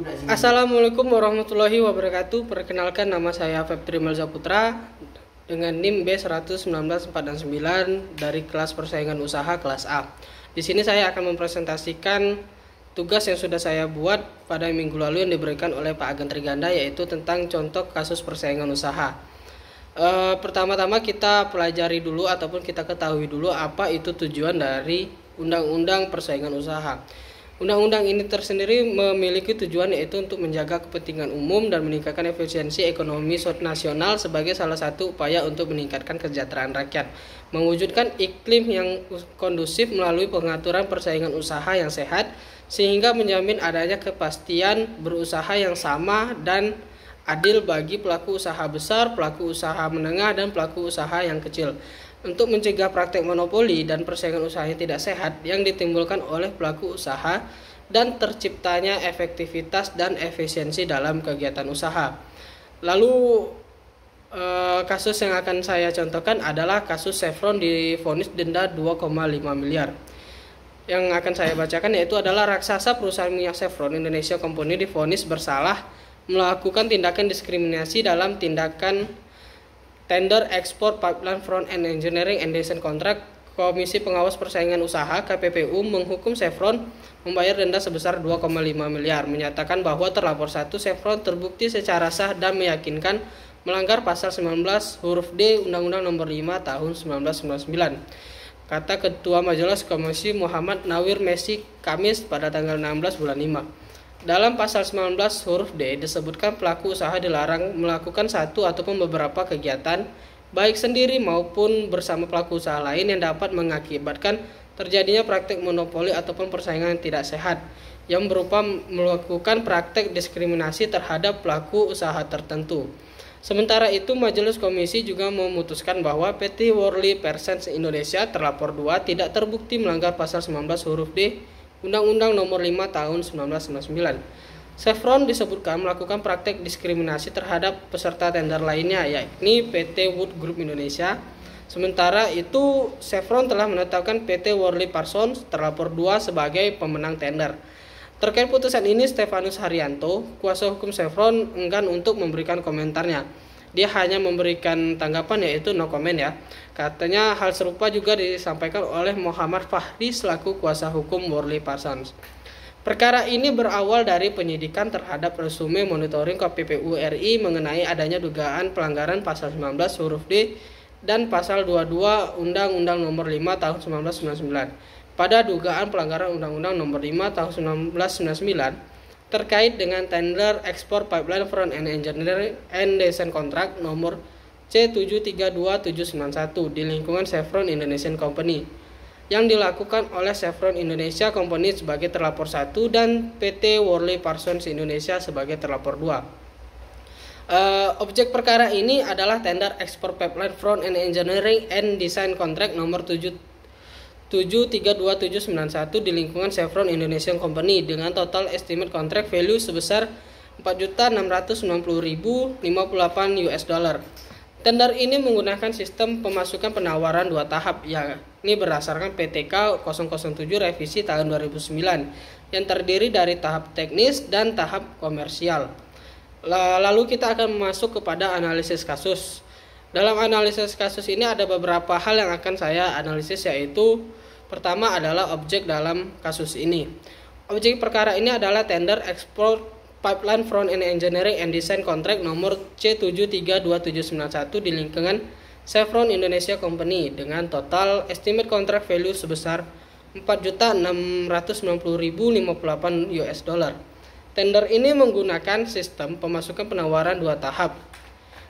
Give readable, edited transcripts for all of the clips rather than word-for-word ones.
Assalamualaikum warahmatullahi wabarakatuh. Perkenalkan, nama saya Febri Melza Putra dengan NIM B1919469 dari kelas persaingan usaha kelas A. Di sini saya akan mempresentasikan tugas yang sudah saya buat pada minggu lalu yang diberikan oleh Pak Agen Triganda, yaitu tentang contoh kasus persaingan usaha. Pertama-tama kita pelajari dulu ataupun kita ketahui dulu apa itu tujuan dari Undang-Undang Persaingan Usaha. Undang-undang ini tersendiri memiliki tujuan, yaitu untuk menjaga kepentingan umum dan meningkatkan efisiensi ekonomi nasional sebagai salah satu upaya untuk meningkatkan kesejahteraan rakyat, mewujudkan iklim yang kondusif melalui pengaturan persaingan usaha yang sehat, sehingga menjamin adanya kepastian berusaha yang sama dan adil bagi pelaku usaha besar, pelaku usaha menengah, dan pelaku usaha yang kecil, untuk mencegah praktek monopoli dan persaingan usaha yang tidak sehat yang ditimbulkan oleh pelaku usaha dan terciptanya efektivitas dan efisiensi dalam kegiatan usaha. Lalu kasus yang akan saya contohkan adalah kasus Chevron divonis denda 2,5 miliar. Yang akan saya bacakan yaitu adalah raksasa perusahaan minyak Chevron Indonesia Company divonis bersalah melakukan tindakan diskriminasi dalam tindakan tender ekspor pipeline front end engineering and design contract. Komisi Pengawas Persaingan Usaha KPPU menghukum Chevron membayar denda sebesar 2,5 miliar, menyatakan bahwa terlapor 1 Chevron terbukti secara sah dan meyakinkan melanggar pasal 19 huruf D Undang-Undang Nomor 5 Tahun 1999, kata Ketua Majelis Komisi Muhammad Nawir Messi Kamis pada tanggal 16 bulan 5. Dalam pasal 19 huruf D disebutkan pelaku usaha dilarang melakukan satu ataupun beberapa kegiatan baik sendiri maupun bersama pelaku usaha lain yang dapat mengakibatkan terjadinya praktek monopoli ataupun persaingan yang tidak sehat yang berupa melakukan praktek diskriminasi terhadap pelaku usaha tertentu. Sementara itu, Majelis Komisi juga memutuskan bahwa PT Worley Persons Indonesia terlapor 2 tidak terbukti melanggar pasal 19 huruf D Undang-Undang Nomor 5 Tahun 1999. Chevron disebutkan melakukan praktek diskriminasi terhadap peserta tender lainnya, yakni PT Wood Group Indonesia. Sementara itu, Chevron telah menetapkan PT Worley Parsons terlapor 2 sebagai pemenang tender. Terkait putusan ini, Stefanus Haryanto, kuasa hukum Chevron, enggan untuk memberikan komentarnya. Dia hanya memberikan tanggapan, yaitu no comment ya. Katanya hal serupa juga disampaikan oleh Muhammad Fahri selaku kuasa hukum Worley Parsons. Perkara ini berawal dari penyidikan terhadap resume monitoring KPPU RI mengenai adanya dugaan pelanggaran pasal 19 huruf D dan pasal 22 Undang-Undang Nomor 5 Tahun 1999 pada dugaan pelanggaran Undang-Undang Nomor 5 Tahun 1999 terkait dengan tender ekspor pipeline front end engineering and design contract nomor C732791 di lingkungan Chevron Indonesian Company yang dilakukan oleh Chevron Indonesia Company sebagai terlapor 1 dan PT Worley Parsons Indonesia sebagai terlapor 2. Objek perkara ini adalah tender ekspor pipeline front end engineering and design contract nomor 732791 di lingkungan Chevron Indonesian Company dengan total estimate contract value sebesar 4.690.058 US dollar. Tender ini menggunakan sistem pemasukan penawaran 2 tahap, yakni berdasarkan PTK 007 revisi tahun 2009 yang terdiri dari tahap teknis dan tahap komersial. Lalu kita akan masuk kepada analisis kasus. Dalam analisis kasus ini ada beberapa hal yang akan saya analisis, yaitu pertama adalah objek dalam kasus ini. Objek perkara ini adalah tender ekspor pipeline front end engineering and design contract nomor C732791 di lingkungan Chevron Indonesia Company dengan total estimate contract value sebesar 4.690.058 US dollar. Tender ini menggunakan sistem pemasukan penawaran 2 tahap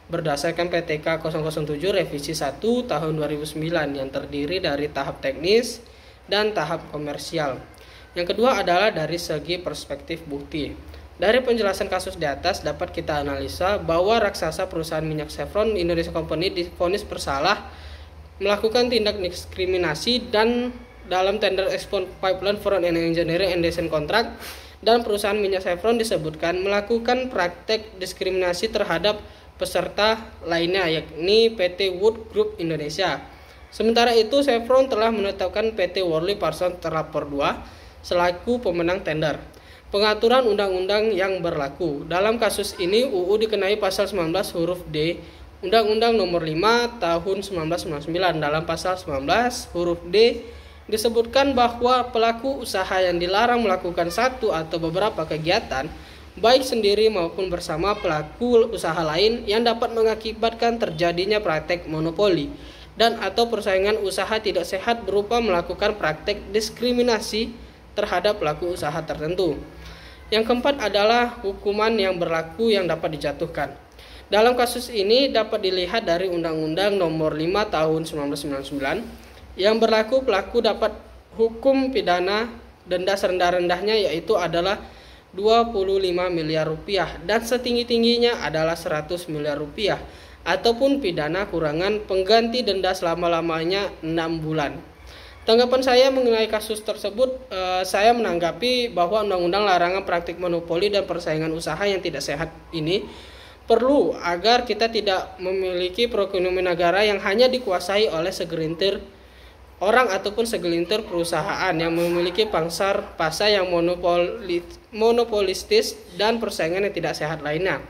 berdasarkan PTK 007 revisi 1 tahun 2009 yang terdiri dari tahap teknis dan tahap komersial. Yang kedua adalah dari segi perspektif bukti. Dari penjelasan kasus di atas dapat kita analisa bahwa raksasa perusahaan minyak Chevron Indonesia Company divonis bersalah melakukan tindak diskriminasi dan dalam tender ekspor pipeline front end engineering and design contract, dan perusahaan minyak Chevron disebutkan melakukan praktek diskriminasi terhadap peserta lainnya, yakni PT Wood Group Indonesia. Sementara itu, Chevron telah menetapkan PT Worley Parsons terlapor 2 selaku pemenang tender. pengaturan undang-undang yang berlaku. Dalam kasus ini UU dikenai pasal 19 huruf D Undang-Undang Nomor 5 Tahun 1999. Dalam pasal 19 huruf D disebutkan bahwa pelaku usaha yang dilarang melakukan satu atau beberapa kegiatan baik sendiri maupun bersama pelaku usaha lain yang dapat mengakibatkan terjadinya praktek monopoli dan atau persaingan usaha tidak sehat berupa melakukan praktek diskriminasi terhadap pelaku usaha tertentu. Yang keempat adalah hukuman yang berlaku yang dapat dijatuhkan. Dalam kasus ini dapat dilihat dari Undang-Undang Nomor 5 Tahun 1999 yang berlaku, pelaku dapat hukum pidana denda serendah-rendahnya yaitu adalah 25 miliar rupiah dan setinggi-tingginya adalah 100 miliar rupiah ataupun pidana kurangan pengganti denda selama-lamanya 6 bulan. Tanggapan saya mengenai kasus tersebut, saya menanggapi bahwa undang-undang larangan praktik monopoli dan persaingan usaha yang tidak sehat ini perlu agar kita tidak memiliki perekonomian negara yang hanya dikuasai oleh segelintir orang ataupun segelintir perusahaan yang memiliki pasar yang monopolistis dan persaingan yang tidak sehat lainnya.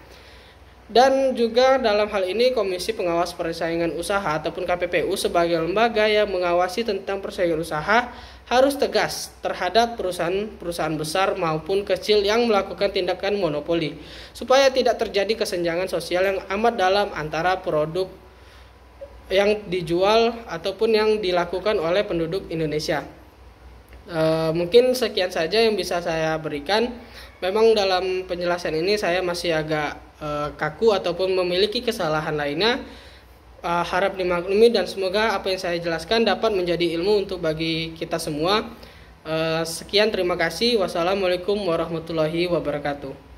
Dan juga dalam hal ini Komisi Pengawas Persaingan Usaha ataupun KPPU sebagai lembaga yang mengawasi tentang persaingan usaha harus tegas terhadap perusahaan besar maupun kecil yang melakukan tindakan monopoli supaya tidak terjadi kesenjangan sosial yang amat dalam antara produk yang dijual ataupun yang dilakukan oleh penduduk Indonesia. Mungkin sekian saja yang bisa saya berikan. Memang dalam penjelasan ini saya masih agak kaku ataupun memiliki kesalahan lainnya. Harap dimaklumi dan semoga apa yang saya jelaskan dapat menjadi ilmu untuk bagi kita semua. Sekian, terima kasih. Wassalamualaikum warahmatullahi wabarakatuh.